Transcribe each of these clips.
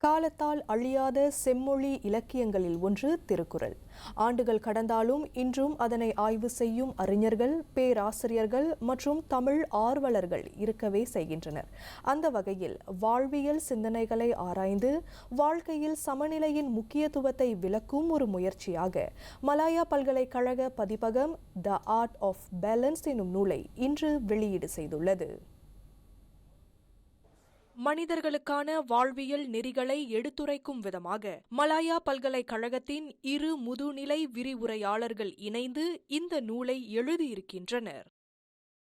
காலத்தால் அழியாத செம்மொழி இலக்கியங்களில் ஒன்று திருக்குறள். ஆண்டுகள் கடந்தாலும் இன்றும் அதனை ஆய்வு செய்யும் அறிஞர்கள், பேராசிரியர்கள் மற்றும் தமிழ் ஆர்வலர்கள் இருக்கவே செய்கின்றனர். அந்த வகையில் வாழ்வியல் சிந்தனைகளை ஆராய்ந்து வாழ்க்கையில் சமநிலையின் முக்கியத்துவத்தை விளக்கும் ஒரு முயற்சியாக மலாயா பல்கலைக்கழக பதிப்பகம் த ஆர்ட் ஆஃப் பேலன்ஸ் எனும் நூலை இன்று வெளியீடு செய்துள்ளது. மனிதர்களுக்கான வாழ்வியல் நெறிகளை எடுத்துரைக்கும் விதமாக மலாயா பல்கலைக்கழகத்தின் 2 முதுநிலை விரிவுரையாளர்கள் இணைந்து இந்த நூலை எழுதியிருக்கின்றனர்.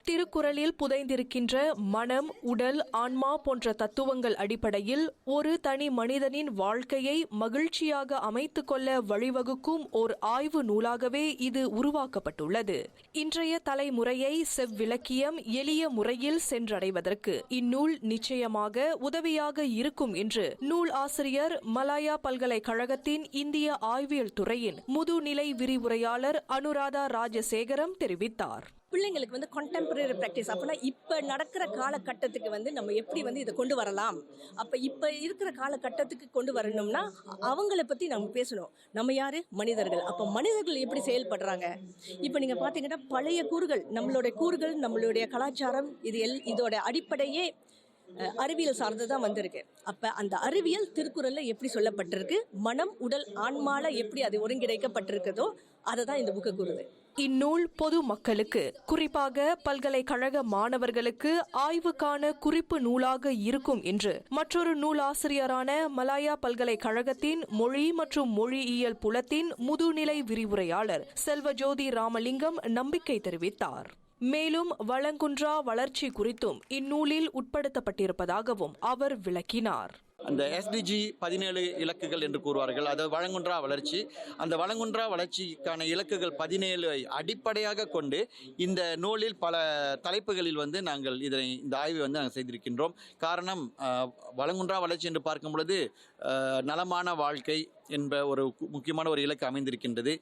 திருக்குறளில் புதைந்திருக்கின்ற மனம், உடல், ஆன்மா போன்ற தத்துவங்கள் அடிப்படையில் ஒரு தனி மனிதனின் வாழ்க்கையை மகிழ்ச்சியாக அமைத்துக் கொள்ள வழிவகுக்கும் ஓர் ஆய்வு நூலாகவே இது உருவாக்கப்பட்டுள்ளது. இன்றைய தலைமுறையை செவ்விலக்கியம் எளிய முறையில் சென்றடைவதற்கு இந்நூல் நிச்சயமாக உதவியாக இருக்கும் என்று நூல் ஆசிரியர், மலாயா பல்கலைக்கழகத்தின் இந்திய ஆய்வியல் துறையின் முதுநிலை விரிவுரையாளர் அனுராதா ராஜசேகரம் தெரிவித்தார். பிள்ளைங்களுக்கு கான்டெம்பரரி பிராக்டிஸ் அப்படின்னா இப்போ நடக்கிற காலகட்டத்துக்கு நம்ம எப்படி இதை கொண்டு வரலாம். அப்போ இப்போ இருக்கிற காலகட்டத்துக்கு கொண்டு வரணும்னா அவங்கள பற்றி நம்ம பேசணும். நம்ம யாரு? மனிதர்கள். அப்போ மனிதர்கள் எப்படி செயல்படுறாங்க? இப்போ நீங்கள் பார்த்தீங்கன்னா பழைய கூறுகள், நம்மளுடைய கலாச்சாரம், இதோட அடிப்படையே அறிவியல் சார்ந்துதான் வந்திருக்கு. அப்ப அந்த அறிவியல் திருக்குறள்ல எப்படி சொல்லப்பட்டிருக்கு, மனம், உடல், ஆன்மால எப்படி அது ஒருங்கிணைக்கப்பட்டிருக்கிறதோ அதை தான் இந்த புக்கு கூறுது. இந்நூல் பொது மக்களுக்கு, குறிப்பாக பல்கலைக்கழக மாணவர்களுக்கு ஆய்வுக்கான குறிப்பு நூலாக இருக்கும் என்று மற்றொரு நூலாசிரியரான மலாயா பல்கலைக்கழகத்தின் மொழி மற்றும் மொழியியல் புலத்தின் முதுநிலை விரிவுரையாளர் செல்வஜோதி ராமலிங்கம் நம்பிக்கை தெரிவித்தார். மேலும் வளங்குன்றா வளர்ச்சி குறித்தும் இந்நூலில் உட்படுத்தப்பட்டிருப்பதாகவும் அவர் விளக்கினார். அந்த SDG 17 இலக்குகள் என்று கூறுவார்கள். அது வளங்குன்றா வளர்ச்சி. அந்த வளங்குன்றா வளர்ச்சிக்கான இலக்குகள் 17 அடிப்படையாக கொண்டு இந்த நூலில் பல தலைப்புகளில் நாங்கள் இந்த ஆய்வை நாங்கள் செய்திருக்கின்றோம். காரணம், வளங்குன்றா வளர்ச்சி என்று பார்க்கும் பொழுது நலமான வாழ்க்கை என்ப ஒரு முக்கியமான ஒரு இலக்கு அமைந்திருக்கின்றது.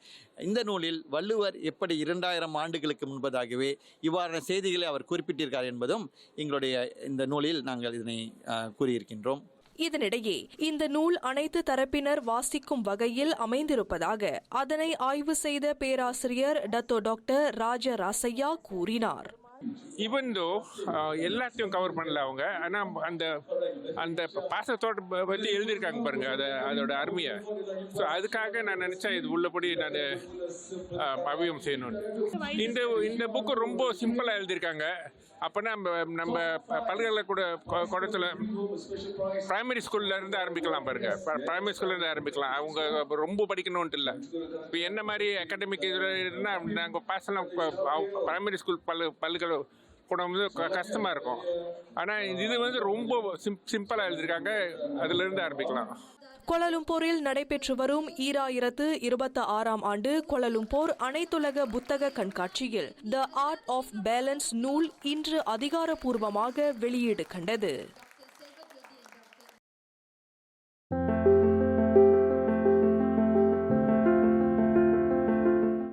இந்த நூலில் வள்ளுவர் எப்படி 2000 ஆண்டுகளுக்கு முன்பதாகவே இவ்வாறான செய்திகளை அவர் குறிப்பிட்டிருக்கார் என்பதும் எங்களுடைய இந்த நூலில் நாங்கள் இதனை கூறியிருக்கின்றோம். இதனிடையே இந்த நூல் அனைத்து தரப்பினர் வாசிக்கும் வகையில் அமைந்திருப்பதாக அதனை ஆய்வு செய்த பேராசிரியர் டாக்டர் ராஜ ராசையா கூறினார். ஈவன் தோ எல்லாத்தையும் கவர் பண்ணல அவங்க, ஆனால் அந்த அந்த பாசத்தோட பற்றி எழுதியிருக்காங்க பாருங்க, அதோட அருமையை. ஸோ அதுக்காக நான் நினச்சேன் இது உள்ளபடி நான் அபியம் செய்யணும்னு. இந்த புக்கு ரொம்ப சிம்பிளாக எழுதியிருக்காங்க. அப்போனா நம்ம பல்கலைக்கூடத்தில் பிரைமரி ஸ்கூல்ல இருந்து ஆரம்பிக்கலாம் பாருங்க. பிரைமரி ஸ்கூல்ல இருந்து ஆரம்பிக்கலாம். அவங்க ரொம்ப படிக்கணும்ட்டு இல்லை. இப்போ என்ன மாதிரி அகாடமிக் இதில் இருந்தால் நாங்கள் பர்சனலாக பிரைமரி ஸ்கூல் பல்கலை கூட கஷ்டமாக இருக்கும். ஆனால் இது ரொம்ப சிம்பிளாக எழுதியிருக்காங்க. அதிலிருந்து ஆரம்பிக்கலாம். கோலாலம்பூரில் நடைபெற்று வரும் 2026ஆம் ஆண்டு கோலாலம்பூர் அனைத்துலக புத்தக கண்காட்சியில் த ஆர்ட் ஆஃப் பேலன்ஸ் நூல் இன்று அதிகாரப்பூர்வமாக வெளியீடு கண்டது.